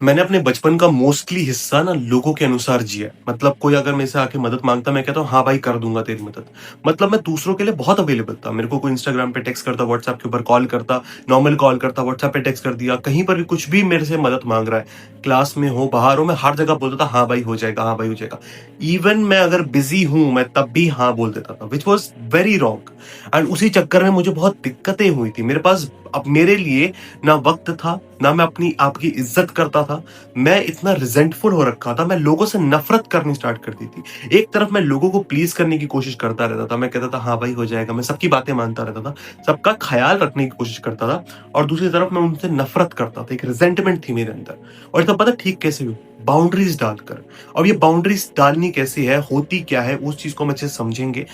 मैंने अपने बचपन का मोस्टली हिस्सा ना लोगों के अनुसार जिया है। मतलब कोई अगर मेरे से आके मदद माँगता, मैं कहता हूँ, "हाँ भाई, कर दूँगा तेरी मदद।" मतलब मैं दूसरों के लिए बहुत अवेलेबल था। मेरे को कोई इंस्टाग्राम पे टेक्स्ट करता, व्हाट्सएप के ऊपर कॉल करता, नॉर्मल कॉल करता, व्हाट्सएप पे टेक्स्ट कर दिया, कहीं पर भी कुछ भी मेरे से मदद माँग रहा है, क्लास में हो, बाहर हो, मैं हर जगह बोलता था, "हाँ भाई, हो जाएगा, हाँ भाई, हो जाएगा।" इवन मैं अगर बिज़ी हूँ, मैं तब भी हाँ बोल देता था, which was very wrong. And उसी चक्कर में मुझे बहुत दिक्कतें हुई थी। मेरे पास अब मेरे लिए ना वक़्त था, ना मैं अपनी आप की इज़्ज़त करता था। मैं इतना रिज़ेंटफुल हो रखा था, मैं लोगों से नफ़रत करनी स्टार्ट कर दी थी। एक तरफ मैं लोगों को प्लीज़ करने की कोशिश करता रहता था, मैं कहता था हाँ भाई हो जाएगा, मैं सबकी बातें मानता रहता था, सबका ख़्याल रखने की कोशिश करता था और दूसरी तरफ मैं उनसे नफ़रत करता था, एक रिज़ेंटमेंट थी मेरे अंदर। और तब पता ठीक कैसे हुई? बाउंड्रीज़ डालकर। अब ये बाउंड्रीज़ डालनी कैसे है, होती क्या है, उस चीज़ को हम अच्छे से समझेंगे।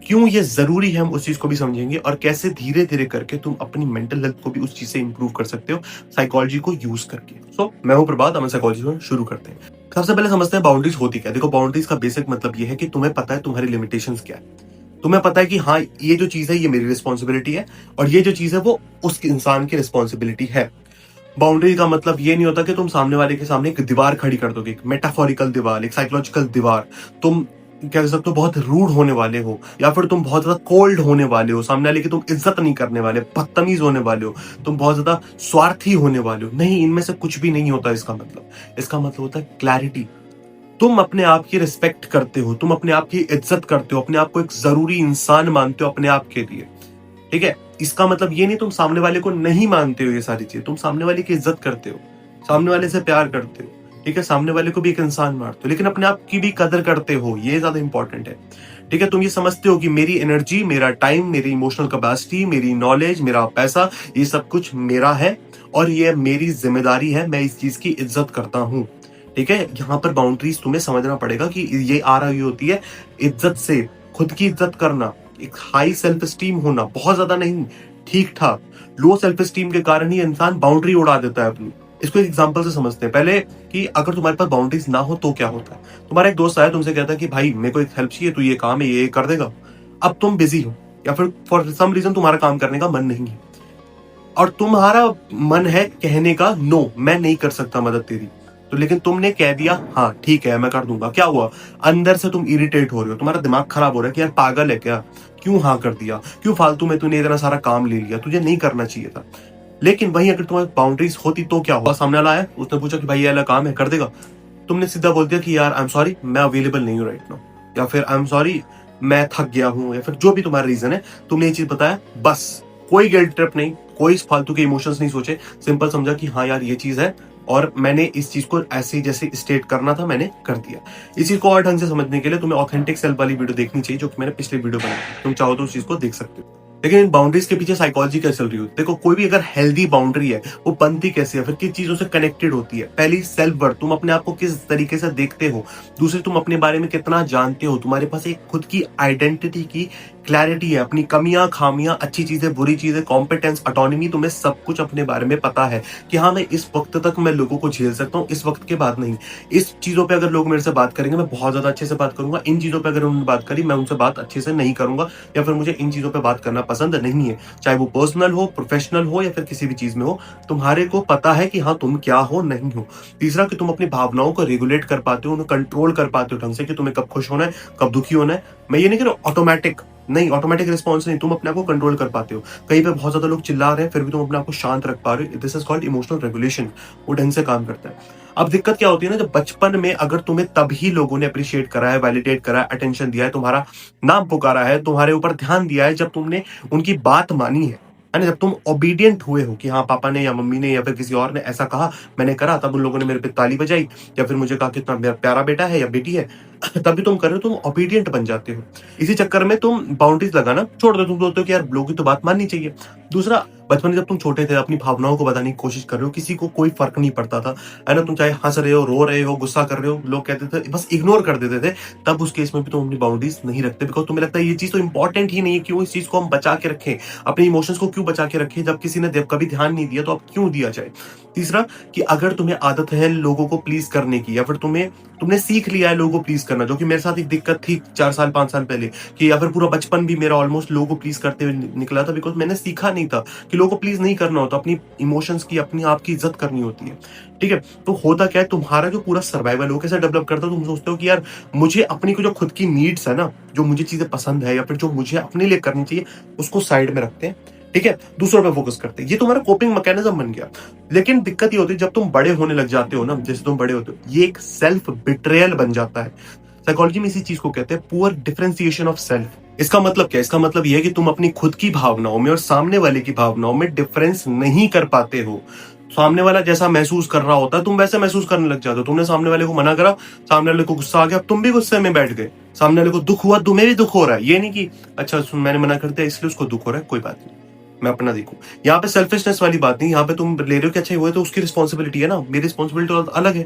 क्यों ये ज़रूरी है, हम उस चीज़ को भी समझेंगे और कैसे धीरे-धीरे करके तुम अपनी मेंटल हेल्थ को भी उस चीज़ से इम्प्रूव कर सकते हो, साइकोलॉजी को यूज़ करके। मैं हूँ प्रभात, हम साइकोलॉजी में शुरू करते हैं। सबसे पहले समझते हैं बाउंड्रीज़ होती क्या है। देखो, बाउंड्रीज़ का बेसिक मतलब ये है कि तुम्हें पता है तुम्हारी लिमिटेशंस क्या है। तुम्हें पता है कि हाँ, ये जो चीज़ है ये मेरी रिस्पॉन्सिबिलिटी है और ये जो चीज़ है वो उस इंसान की रिस्पॉन्सिबिलिटी है। बाउंड्री का मतलब ये नहीं होता कि तुम सामने वाले के सामने एक दीवार खड़ी कर दोगे, एक मेटाफोरिकल दीवार, एक साइकोलॉजिकल दीवार। तुम कह सकते हो बहुत रूड होने वाले हो या फिर तुम बहुत ज्यादा कोल्ड होने वाले हो, सामने वाले की तुम इज्जत नहीं करने वाले, बदतमीज होने वाले हो, तुम बहुत ज्यादा स्वार्थी होने वाले हो। नहीं, इनमें से कुछ भी नहीं होता। इसका मतलब होता है क्लैरिटी। तुम अपने आप की रिस्पेक्ट करते हो, तुम अपने आप की इज्जत करते हो, अपने आप को एक जरूरी इंसान मानते हो अपने आप के लिए। ठीक है? इसका मतलब ये नहीं तुम सामने वाले को नहीं मानते हो ये सारी चीज़ें, तुम सामने वाले की इज़्ज़त करते हो, सामने वाले से प्यार करते हो, ठीक है? सामने वाले को भी एक इंसान मानते हो, लेकिन अपने आप की भी कदर करते हो, ये ज़्यादा इम्पोर्टेंट है, ठीक है? तुम ये समझते हो कि मेरी एनर्जी, मेरा टाइम, मेरी इमोशनल कैपेसिटी, मेरी नॉलेज, मेरा पैसा, ये सब कुछ मेरा है और ये मेरी ज़िम्मेदारी है, मैं इस चीज़ की इज़्ज़त करता हूँ, ठीक है? यहाँ पर बाउंड्रीज़ तुम्हें समझना पड़ेगा कि ये आ रही होती है इज़्ज़त से, खुद की इज़्ज़त करना, एक हाई सेल्फ एस्टीम होना, बहुत ज्यादा नहीं, ठीक ठाक। लो सेल्फ एस्टीम के कारण ही इंसान बाउंड्री उड़ा देता है अपनी। इसको एक एग्जांपल से समझते हैं पहले कि अगर तुम्हारे पास बाउंड्रीज ना हो तो क्या होता है। तुम्हारा एक दोस्त आया, तुमसे कहता है कि भाई मेरे को एक हेल्प चाहिए, तू ये काम है ये कर देगा। अब तुम बिजी हो या फिर फॉर सम रीजन तुम्हारा काम करने का मन नहीं है और तुम्हारा मन है कहने का नो, मैं नहीं कर सकता मदद तेरी, तो लेकिन तुमने कह दिया हाँ ठीक है मैं कर दूंगा। क्या हुआ? अंदर से तुम इरिटेट हो रहे हो, तुम्हारा दिमाग खराब हो रहा है कि यार पागल है क्या, क्यों हाँ कर दिया, क्यों फालतू में तूने इतना सारा काम ले लिया, तुझे नहीं करना चाहिए था। लेकिन वहीं अगर तुम्हारी बाउंड्रीज होती तो क्या हुआ? सामने वाला आया, उसने पूछा कि भाई ये वाला काम है कर देगा, तुमने सीधा बोल दिया कि यार आई एम सॉरी, मैं अवेलेबल नहीं हूँ राइट नाउ, या फिर आई एम सॉरी मैं थक गया हूँ, या फिर जो भी तुम्हारा रीजन है, तुमने ये चीज बताया बस। कोई गिल्ट ट्रिप नहीं, कोई फालतू के इमोशंस नहीं सोचे, सिंपल समझा कि हाँ यार ये चीज है और मैंने इस चीज को ऐसे जैसे स्टेट करना था मैंने कर दिया। इस चीज को और ढंग से समझने के लिए तुम्हें ऑथेंटिक सेल्फ वाली वीडियो देखनी चाहिए जो कि मैंने पिछले वीडियो बनाई थी। तुम चाहो तो उस चीज को देख सकते हो। लेकिन इन बाउंड्रीज के पीछे साइकोलॉजी क्या चल रही होती है? देखो, कोई भी अगर हेल्दी बाउंड्री है वो बनती कैसे है, फिर किस चीजों से कनेक्टेड होती है? पहली सेल्फ वर्थ, तुम अपने आप को किस तरीके से देखते हो। दूसरी, तुम अपने बारे में कितना जानते हो, तुम्हारे पास एक खुद की आइडेंटिटी की क्लैरिटी है, अपनी कमियां खामियां, अच्छी चीजें बुरी चीजें, कॉम्पिटेंस ऑटोनॉमी, तुम्हें सब कुछ अपने बारे में पता है कि हाँ मैं इस वक्त तक मैं लोगों को झेल सकता हूँ, इस वक्त के बाद नहीं। इस चीजों पे अगर लोग मेरे से बात करेंगे मैं बहुत ज्यादा अच्छे से बात करूंगा, इन चीजों पे अगर उन्होंने बात करी मैं उनसे बात अच्छे से नहीं करूंगा, या फिर मुझे इन चीजों पे बात करना पसंद नहीं है, चाहे वो पर्सनल हो, प्रोफेशनल हो या फिर किसी भी चीज में हो। तुम्हारे को पता है कि हाँ तुम क्या हो नहीं हो। तीसरा, कि तुम अपनी भावनाओं को रेगुलेट कर पाते हो, उन्हें कंट्रोल कर पाते हो ढंग से कि तुम्हें कब खुश होना है कब दुखी होना है। मैं ये नहीं कह रहा ऑटोमेटिक, नहीं ऑटोमेटिक रिस्पॉन्स नहीं, तुम अपने आप को कंट्रोल कर पाते हो। कहीं पे बहुत ज्यादा लोग चिल्ला रहे हैं फिर भी तुम अपने आप को शांत रख पा रहे हो, this is called emotional regulation. वो ढंग से काम करता है। अब दिक्कत क्या होती है ना, जब बचपन में अगर तुम्हें तभी लोगों ने अप्रिशिएट करा है, वैलिडेट करा है, अटेंशन दिया है, तुम्हारा नाम पुकारा है, तुम्हारे ऊपर ध्यान दिया है, जब तुमने उनकी बात मानी है ना, जब तुम ओबीडियंट हुए हो कि हाँ पापा ने या मम्मी ने या फिर किसी और ने ऐसा कहा मैंने करा, तब उन लोगों ने मेरे पे ताली बजाई या फिर मुझे कहा कितना मेरा प्यारा बेटा है या बेटी है, तभी तुम कर रहे हो, तुम ओबीडियंट बन जाते हो। इसी चक्कर में तुम बाउंड्रीज लगाना छोड़ दो, तुम बोलते हो कि यार लोगों की तो बात माननी चाहिए। दूसरा, बचपन में जब तुम छोटे थे अपनी भावनाओं को बताने की कोशिश कर रहे हो, किसी को कोई फर्क नहीं पड़ता था, है ना, तुम चाहे हंस रहे हो, रो रहे हो, गुस्सा कर रहे हो, लोग कहते थे बस इग्नोर कर देते थे। तब उस केस में भी तुम अपनी बाउंड्रीज नहीं रखते, बिकॉज तुम्हें लगता है ये चीज तो इंपॉर्टेंट ही नहीं है, क्यों इस चीज को हम बचा के रखें, अपने इमोशंस को क्यों क्यों बचा के रखी है? जब किसी ने कभी ध्यान नहीं दिया तो अब क्यों दिया जाए? तीसरा कि अगर तुम्हें आदत है लोगों को प्लीज करने की, या फिर तुमने सीख लिया है लोगों को प्लीज करना, जो कि मेरे साथ एक दिक्कत थी 4 साल 5 साल पहले, कि या फिर पूरा बचपन भी मेरा ऑलमोस्ट लोगों को प्लीज करते हुए निकला था, बिकॉज मैंने सीखा नहीं था कि लोगों को प्लीज नहीं करना होता, अपनी इमोशंस की, अपनी आप की इज्जत करनी होती है। ठीक है, तो होता क्या है, तुम्हारा जो पूरा सर्वाइवल हो कैसे डेवलप करता है, तुम सोचते हो कि यार मुझे अपनी को जो खुद की नीड्स है ना, जो मुझे चीजें पसंद है या फिर जो मुझे अपने लिए करनी चाहिए, उसको साइड में रखते हैं। ठीक है, दूसरों पे फोकस करते हैं। ये तुम्हारा कोपिंग मैकेनिज्म बन गया। लेकिन दिक्कत ये होती है जब तुम बड़े होने लग जाते हो ना, जैसे तुम बड़े होते हो, ये एक सेल्फ बिट्रेयल बन जाता है। साइकोलॉजी में इसी चीज को कहते हैं पुअर डिफरेंशिएशन ऑफ सेल्फ। इसका मतलब क्या है? इसका मतलब यह है कि तुम अपनी खुद की भावनाओं में और सामने वाले की भावनाओं में डिफरेंस नहीं कर पाते हो। सामने वाला जैसा महसूस कर रहा होता है तुम वैसे महसूस करने लग जाते हो। तुमने सामने वाले को मना करा, सामने वाले को गुस्सा आ गया, अब तुम भी गुस्से में बैठ गए। सामने वाले को दुख हुआ, तुम्हें भी दुख हो रहा है। ये नहीं कि अच्छा मैंने मना कर दिया इसलिए उसको दुख हो रहा है, कोई बात नहीं, मैं अपना देखूं। यहाँ पे सेल्फिशनेस वाली बात नहीं, यहाँ पे तुम ले रहे हो कि अच्छा हुआ तो उसकी रिस्पॉन्सिबिलिटी है ना, मेरी रिस्पॉन्सिबिलिटी तो अलग है।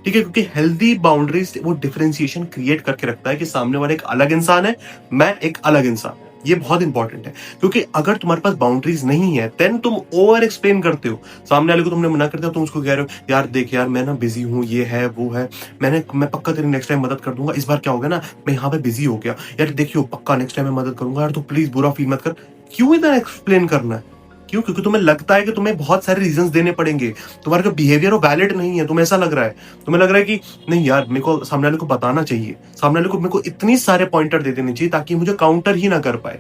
ठीक है, क्योंकि हेल्दी बाउंड्रीज वो डिफरेंशिएशन क्रिएट करके रखता है कि सामने वाला एक अलग इंसान है, मैं एक अलग इंसान। ये बहुत इंपॉर्टेंट है, क्योंकि अगर तुम्हारे पास बाउंड्रीज नहीं है देन तुम ओवर एक्सप्लेन करते हो। सामने वाले को तुमने मना कर दिया, तुम उसको कह रहे हो यार देख यार मैं ना बिजी हूँ, ये है वो है, मैं पक्का तेरी नेक्स्ट टाइम मदद कर दूंगा, इस बार क्या हो गया ना मैं यहाँ पे बिजी हो गया यार, देखियो पक्का नेक्स्ट टाइम मैं मदद करूंगा यार, तो प्लीज बुरा फील मत कर। क्यों इतना एक्सप्लेन करना है? क्यों? क्योंकि तुम्हें लगता है कि तुम्हें बहुत सारे रीजंस देने पड़ेंगे, तुम्हारा जो बिहेवियर वो वैलिड नहीं है, तुम्हें ऐसा लग रहा है, तुम्हें लग रहा है कि नहीं यार मेरे को सामने वाले को बताना चाहिए, सामने वाले को मेरे को इतनी सारे पॉइंटर दे देने चाहिए ताकि मुझे काउंटर ही ना कर पाए,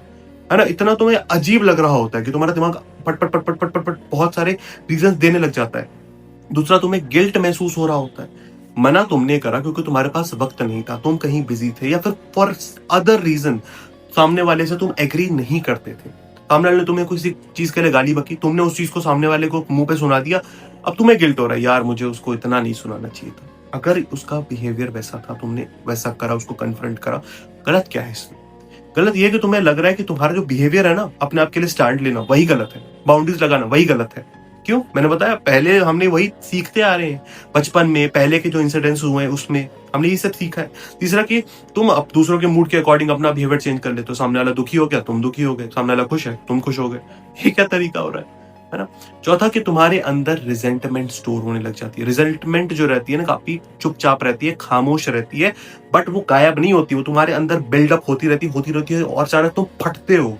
है ना। इतना तुम्हें अजीब लग रहा होता है कि तुम्हारा दिमाग पट पट पट पट पट पट पट बहुत सारे रीजंस देने लग जाता है। दूसरा, तुम्हें गिल्ट महसूस हो रहा होता है। मना तुमने करा क्योंकि तुम्हारे पास वक्त नहीं था, तुम कहीं बिजी थे, या फिर फॉर अदर रीजन सामने वाले से तुम एग्री नहीं करते थे। सामने वाले ने तुम्हें किसी चीज के लिए गाली बकी, तुमने उस चीज को सामने वाले को मुंह पे सुना दिया, अब तुम्हें गिल्ट हो रहा है यार मुझे उसको इतना नहीं सुनाना चाहिए था। अगर उसका बिहेवियर वैसा था, तुमने वैसा करा, उसको कन्फ्रंट करा, गलत क्या है इसमें? गलत ये कि तुम्हें लग रहा है कि तुम्हारा जो बिहेवियर है ना, अपने आप के लिए स्टैंड लेना, वही गलत है, बाउंड्रीज लगाना वही गलत है। क्यों? मैंने बताया पहले हमने वही सीखते आ रहे हैं, बचपन में पहले के जो इंसिडेंट्स हुए हैं उसमें हमने ये सब सीखा है। तीसरा कि तुम अब दूसरों के मूड के अकॉर्डिंग अपना बिहेवियर चेंज कर लेते हो। सामने वाला दुखी हो गया, तुम दुखी हो गए, सामने वाला खुश है, तुम खुश हो गए। ये क्या तरीका हो रहा है ना। चौथा कि तुम्हारे अंदर रिजेंटमेंट स्टोर होने लग जाती है। रिजेंटमेंट जो रहती है ना, काफी चुपचाप रहती है, खामोश रहती है, बट वो गायब नहीं होती, वो तुम्हारे अंदर बिल्डअप होती रहती है, और अचानक तुम फटते हो,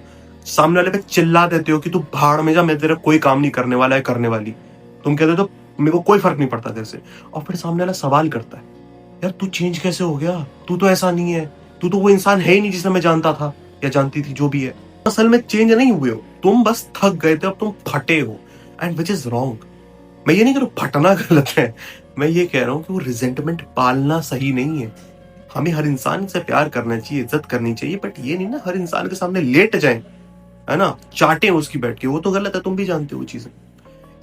सामने वाले पे चिल्ला देते हो कि तू भाड़ में जा, मैं तेरा कोई काम नहीं करने वाला है, करने वाली। तुम कहते हो तो मेरे को कोई फर्क नहीं पड़ता तेरे से, और फिर सामने वाला सवाल करता है यार तू चेंज कैसे हो गया, तू तो ऐसा नहीं है, तू तो वो इंसान है ही नहीं जिसे मैं जानता था या जानती थी, जो भी है। असल में चेंज नहीं हुए हो, तुम बस थक गए थे, अब तुम फटे हो, एंड विच इज रॉन्ग। मैं ये नहीं कह रहा हूं फटना गलत है, मैं ये कह रहा हूं कि वो रिजेंटमेंट पालना सही नहीं है। हमें हर इंसान से प्यार करना चाहिए, इज्जत करनी चाहिए, बट ये नहीं ना हर इंसान के सामने लेट जाए, है ना, चाटे उसकी बैठ के, वो तो गलत है, तुम भी जानते हो वो चीजें।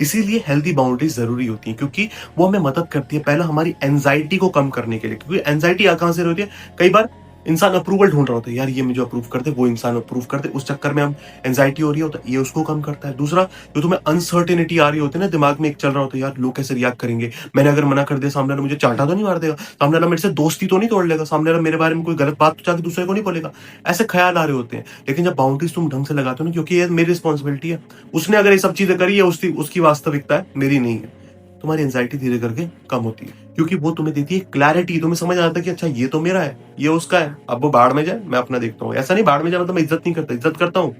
इसीलिए हेल्दी बाउंड्रीज जरूरी होती हैं, क्योंकि वो हमें मदद करती है पहला हमारी एंजाइटी को कम करने के लिए। क्योंकि एंजाइटी कहां से होती है? कई बार इंसान अप्रूवल ढूंढ रहा होता है, यार ये मुझे अप्रूव कर दे, वो इंसान अप्रूव कर दे, उस चक्कर में हम एंजाइटी हो रही होता है, ये उसको कम करता है। दूसरा, जो तुम्हें अनसर्टेनिटी आ रही होती है ना, दिमाग में एक चल रहा होता है, यार लोग कैसे रिएक्ट करेंगे, मैंने अगर मना कर दिया सामने वाला मुझे चांटा तो नहीं मार देगा, सामने वाला मेरे से दोस्ती तो नहीं तोड़ लेगा, सामने वाला मेरे बारे में कोई गलत बात तो जाके दूसरे को नहीं बोलेगा, ऐसे ख्याल आ रहे होते हैं। लेकिन जब बाउंड्रीज तुम ढंग से लगाते हो ना, क्योंकि ये मेरी रिस्पॉन्सिबिलिटी है, उसने अगर ये सब चीजें करी है, उसकी वास्तविकता है, मेरी नहीं है, तुम्हारी एंजाइटी धीरे करके कम होती है, क्योंकि वो तुम्हें देती है क्लैरिटी। तुम्हें समझ आता है कि अच्छा ये तो मेरा है, ये उसका है, अब वो बाढ़ में जाए, मैं अपना देखता हूँ। ऐसा नहीं बाढ़ में जाए मतलब मैं इज्जत नहीं करता, इज्जत करता हूँ,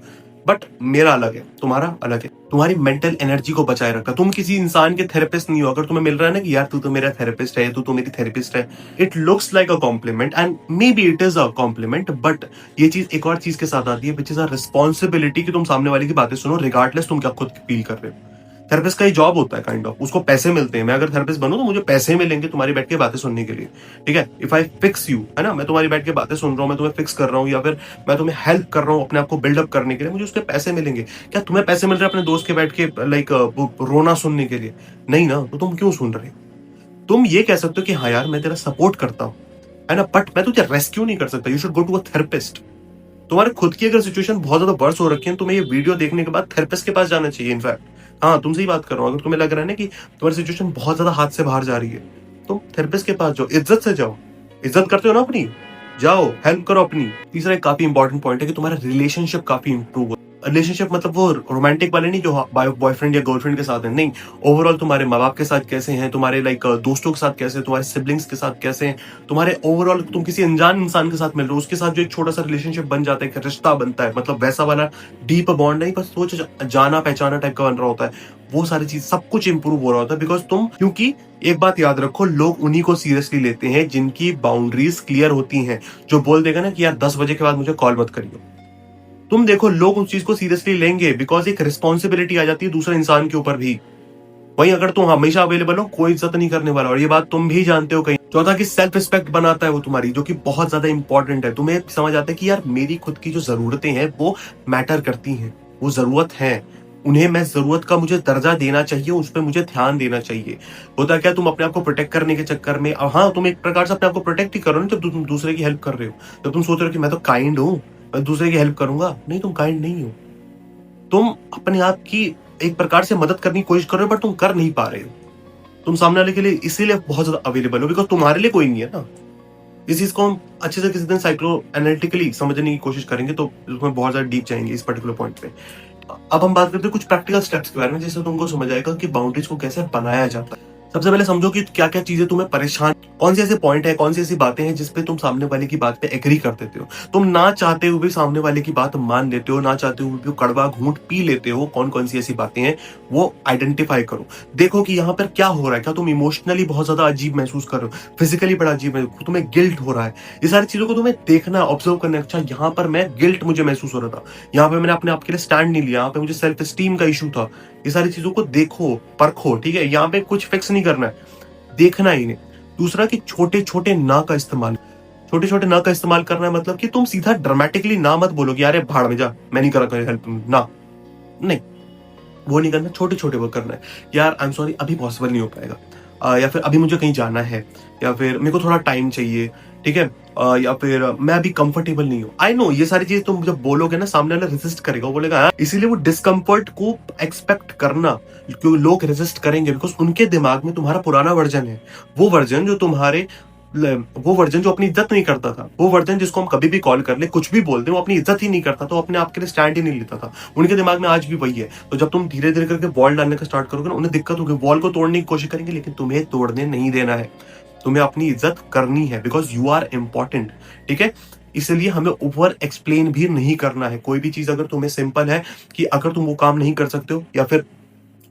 बट मेरा अलग है, तुम्हारा अलग है। तुम्हारी मेंटल एनर्जी को बचाए रखा। तुम किसी इंसान के थेरेपिस्ट नहीं हो। अगर तुम्हें मिल रहा है ना कि यार तू तो मेरा थेरेपिस्ट है, तू तो मेरी थेरेपिस्ट है, it looks like a compliment and may be it is a compliment, but ये चीज एक और चीज के साथ आती है, विच इज अ रिस्पॉन्सिबिलिटी, कि तुम सामने वाले की बातें सुनो रिगार्डलेस तुम क्या खुद फील कर रहे हो। थेरेपिस्ट का ही जॉब होता है काइंड ऑफ, उसको पैसे मिलते हैं। मैं अगर थेरेपिस्ट बनूं तो मुझे पैसे मिलेंगे तुम्हारी बैठ के बातें सुनने के लिए, ठीक है। इफ आई फिक्स यू, है ना, मैं तुम्हारी बैठ के बातें सुन रहा हूं, मैं तुम्हें फिक्स कर रहा हूं, या फिर मैं तुम्हें हेल्प कर रहा हूं अपने आप को बिल्डअप करने के लिए, मुझे उसके पैसे मिलेंगे। क्या तुम्हें पैसे मिल रहे हैं अपने दोस्त के बैठ के लाइक रोना सुनने के लिए? नहीं ना, तो तुम क्यों सुन रहे हो? तुम ये कह सकते हो कि हाँ यार मैं तेरा सपोर्ट करता हूँ, है ना, बट मैं तुझे रेस्क्यू नहीं कर सकता। You should go to a therapist. तुम्हारे खुद की अगर सिचुएशन बहुत ज्यादा वर्स हो रखी है, तुम्हें ये वीडियो देखने के बाद थेरेपिस्ट के पास जाना चाहिए। इनफैक्ट हाँ, तुमसे ही बात कर रहा हूँ। अगर तुम्हें लग रहा है ना कि तुम्हारी सिचुएशन बहुत ज्यादा हाथ से बाहर जा रही है, तुम थेरेपिस्ट के पास जाओ, इज्जत से जाओ। इज्जत करते हो ना अपनी, जाओ हेल्प करो अपनी। तीसरा एक काफी इंपॉर्टेंट पॉइंट है कि तुम्हारा रिलेशनशिप काफी इंप्रूव हो। रिलेशनशिप मतलब वो रोमांटिक वाले नहीं जो बॉयफ्रेंड या गर्लफ्रेंड के साथ है, नहीं। ओवरऑल तुम्हारे माँ बाप के साथ कैसे हैं, तुम्हारे दोस्तों के साथ कैसे हैं, तुम्हारे सिबलिंग्स के साथ कैसे हैं, तुम्हारे ओवरऑल तुम किसी अनजान इंसान के साथ मिल रहे हो, उसके साथ जो एक छोटा सा रिलेशनशिप बन जाता है, एक रिश्ता बनता है, मतलब वैसा वाला डीप बॉन्ड नहीं, बस सोच जाना पहचाना टाइप का बन रहा होता है, वो सारी चीज सब कुछ इंप्रूव हो रहा होता है। बिकॉज तुम, क्योंकि एक बात याद रखो, लोग उन्हीं को सीरियसली लेते हैं जिनकी बाउंड्रीज क्लियर होती हैं। जो बोल देगा ना कि यार 10 बजे के बाद मुझे कॉल मत करियो, तुम देखो लोग उस चीज को सीरियसली लेंगे, बिकॉज एक रिस्पॉन्सिबिलिटी आ जाती है दूसरे इंसान के ऊपर भी। वहीं अगर तुम हमेशा अवेलेबल हो, कोई इज्जत नहीं करने वाला, और ये बात तुम भी जानते हो। कहीं चौथा की सेल्फ रिस्पेक्ट बनाता है वो तुम्हारी, जो कि बहुत ज्यादा इंपॉर्टेंट है। तुम्हें समझ आता है कि यार मेरी खुद की जो जरूरतें हैं वो मैटर करती हैं, वो जरूरत है, उन्हें मैं जरूरत का मुझे दर्जा देना चाहिए, उस पर मुझे ध्यान देना चाहिए। होता क्या, तुम अपने आप को प्रोटेक्ट करने के चक्कर में, हाँ तुम एक प्रकार से अपने आप को प्रोटेक्ट ही करो ना, जब तुम दूसरे की हेल्प कर रहे हो। जब तुम सोच रहे हो कि मैं तो काइंड हूं, मैं दूसरे की हेल्प करूंगा, नहीं, तुम काइंड नहीं हो। तुम अपने आप की एक प्रकार से मदद करने की कोशिश कर रहे हो, बट तुम कर नहीं पा रहे हो। तुम सामने वाले के लिए इसीलिए बहुत ज्यादा अवेलेबल हो, बिकॉज तुम्हारे लिए कोई नहीं है ना। इस चीज को हम अच्छे से किसी दिन साइक्लो एनालिटिकली समझने की कोशिश करेंगे, तो उसमें बहुत ज्यादा डीप जाएंगे इस पर्टिकुलर पॉइंट पे। अब हम बात करते हैं कुछ प्रैक्टिकल स्टेप्स के बारे में, जिससे तुमको समझ आएगा कि बाउंड्रीज को कैसे बनाया जाता है। सबसे पहले समझो कि क्या क्या चीजें तुम्हें परेशान, कौन से ऐसे पॉइंट है, कौन सी ऐसी बातें हैं जिसपे तुम सामने वाले की बात पे एग्री कर देते हो, तुम ना चाहते हुए भी सामने वाले की बात मान लेते हो, ना चाहते हुए भी कड़वा घूंट पी लेते हो। कौन कौन सी ऐसी बातें हैं वो आइडेंटिफाई करो। देखो कि यहाँ पर क्या हो रहा है, क्या तुम इमोशनली बहुत ज्यादा अजीब महसूस कर रहे हो, फिजिकली बड़ा अजीब है, तुम्हें गिल्ट हो रहा है, ये सारी चीजों को तुम्हें देखना, ऑब्जर्व करना। अच्छा, यहाँ पर मैं गिल्ट मुझे महसूस हो रहा था, यहाँ पे मैंने अपने आप के लिए स्टैंड नहीं लिया, यहाँ पे मुझे सेल्फ एस्टीम का इशू था। ये सारी चीजों को देखो, परखो, ठीक है। यहाँ पे कुछ फिक्स नहीं करना है, देखना ही नहीं। दूसरा कि छोटे छोटे ना का इस्तेमाल, छोटे छोटे ना का इस्तेमाल करना है, मतलब कि तुम सीधा ड्रामेटिकली ना मत बोलो कि यार भाड़ में जा, मैं नहीं करा हेल्प ना, नहीं, वो नहीं करना। छोटे छोटे वो करना है, यार आई एम सॉरी अभी पॉसिबल नहीं हो पाएगा, या फिर अभी मुझे कहीं जाना है, या फिर मेरे को थोड़ा टाइम चाहिए, ठीक है, या फिर मैं अभी कंफर्टेबल नहीं हूँ। आई नो ये सारी चीज तुम जब बोलोगे ना, सामने वाला रेजिस्ट करेगा, वो बोलेगा हाँ। इसीलिए वो डिस्कम्फर्ट को एक्सपेक्ट करना, क्योंकि लोग रेजिस्ट करेंगे, बिकॉज उनके दिमाग में तुम्हारा पुराना वर्जन है, वो वर्जन जो तुम्हारे, वो वर्जन जो अपनी इज्जत नहीं करता था, वो वर्जन जिसको हम कभी भी कॉल कर ले, कुछ भी बोल दे, वो अपनी इज्जत ही नहीं करता था, वो अपने आप के लिए स्टैंड ही नहीं लेता था। उनके दिमाग में आज भी वही है। तो जब तुम धीरे धीरे करके वॉल डालने का स्टार्ट करोगे ना, उन्हें दिक्कत होगी, वॉल को तोड़ने की कोशिश करेंगे, लेकिन तुम्हें तोड़ने नहीं देना है, तुम्हें अपनी इज्जत करनी है, बिकॉज यू आर इंपॉर्टेंट, ठीक है। इसलिए हमें ओवर एक्सप्लेन भी नहीं करना है। कोई भी चीज अगर तुम्हें सिंपल है कि अगर तुम वो काम नहीं कर सकते हो, या फिर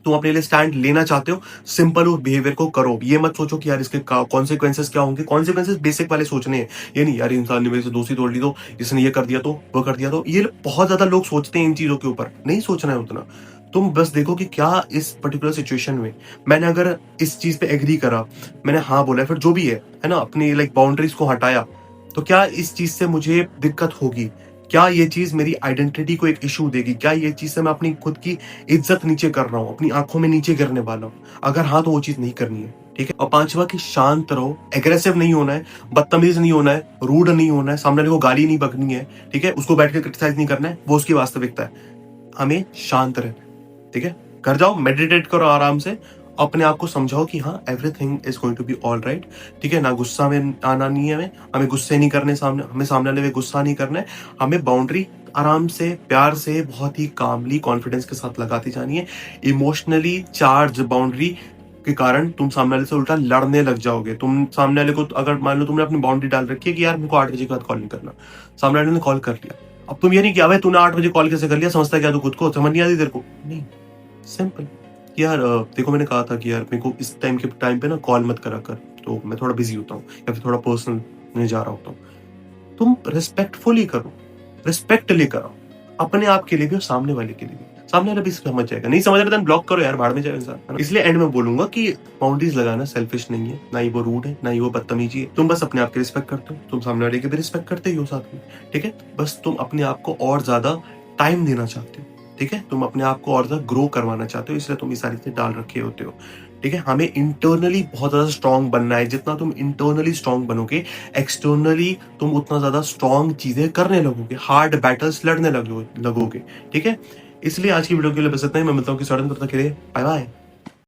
तुम अपने लिए स्टैंड लेना चाहते हो, सिंपल और बिहेवियर को करो। ये मत सोचो कि यार इसके कॉन्सिक्वेंसेस क्या होंगे। कॉन्सिक्वेंसेस बेसिक वाले सोचने हैं, ये नहीं यार इंसान ने मेरे से दोस्ती तोड़ ली तो, इसने ये कर दिया तो, वो कर दिया तो। ये बहुत ज्यादा लोग सोचते हैं इन चीजों के ऊपर, नहीं सोचना है उतना। तुम बस देखो कि क्या इस पर्टिकुलर सिचुएशन में मैंने अगर इस चीज पे एग्री करा, मैंने हाँ बोला, फिर जो भी है ना, अपनी बाउंड्रीज को हटाया, तो क्या इस चीज से मुझे दिक्कत होगी, क्या ये चीज मेरी आइडेंटिटी को एक इशू देगी, क्या ये चीज से मैं अपनी खुद की इज्जत नीचे कर रहा हूँ, अपनी आंखों में नीचे गिरने वाला हूँ। अगर हाँ तो वो चीज नहीं करनी है, ठीक है। और पांचवा कि शांत रहो, एग्रेसिव नहीं होना है, बदतमीज नहीं होना है, रूड नहीं होना है, सामने वाले को गाली नहीं बकनी है, ठीक है, उसको बैठ के क्रिटिसाइज नहीं करना है, वो उसकी वास्तविकता है। हमें शांत रहना है, ठीक है। घर जाओ, मेडिटेट करो आराम से, अपने आप को समझाओ कि हाँ everything is going to be all right, ठीक है ना। गुस्सा में आना नहीं है, हमें गुस्से नहीं करने, हमें सामने वाले में गुस्सा नहीं करना है। हमें बाउंड्री आराम से, प्यार से, बहुत ही कामली, कॉन्फिडेंस के साथ लगाती जानी है। इमोशनली चार्ज बाउंड्री के कारण तुम सामने वाले से उल्टा लड़ने लग जाओगे। तुम सामने वाले को, अगर मान लो तुमने अपनी बाउंड्री डाल रखी है कि यार मेरे को 8 बजे के बाद कॉल नहीं करना, सामने वाले ने कॉल कर लिया, अब तुम ये नहीं किया भाई तूने 8 बजे कॉल कैसे कर लिया, समझता क्या तू खुद को, समझ नहीं आती तेरे को, नहीं, सिंपल यार देखो मैंने कहा था कि यार मेरे को इस टाइम पे ना कॉल मत करा कर, तो मैं थोड़ा बिजी होता हूँ, या फिर थोड़ा पर्सनल में जा रहा होता हूँ। तुम रिस्पेक्टफुली करो, रिस्पेक्ट लेकर आओ, अपने आप के लिए भी और सामने वाले के लिए भी। सामने वाला भी समझ जाएगा, नहीं समझ रहा ब्लॉक करो यार, भाड़ में जाए इंसान, है ना। इसलिए एंड में बोलूंगा कि बाउंड्रीज लगाना सेल्फिश नहीं है, ना ही वो रूड है, ना ही वो बदतमीजी है। तुम बस अपने आप की रिस्पेक्ट करते हो, तुम सामने वाले की भी रिस्पेक्ट करते ही हो साथ में, ठीक है। बस तुम अपने आप को और ज्यादा टाइम देना चाहते हो, ठीक है, तुम अपने आप को और ज्यादा ग्रो करवाना चाहते हो, इसलिए तुम ये सारी चीजें डाल रखे होते हो, ठीक है। हमें इंटरनली बहुत ज्यादा स्ट्रांग बनना है। जितना तुम इंटरनली स्ट्रांग बनोगे, एक्सटर्नली तुम उतना ज्यादा स्ट्रांग चीजें करने लगोगे, हार्ड बैटल्स लड़ने लगोगे, ठीक है। इसलिए आज की वीडियो के लिए बस इतना ही। मैं मिलता हूँ कि तब तक के लिए बाय बाय।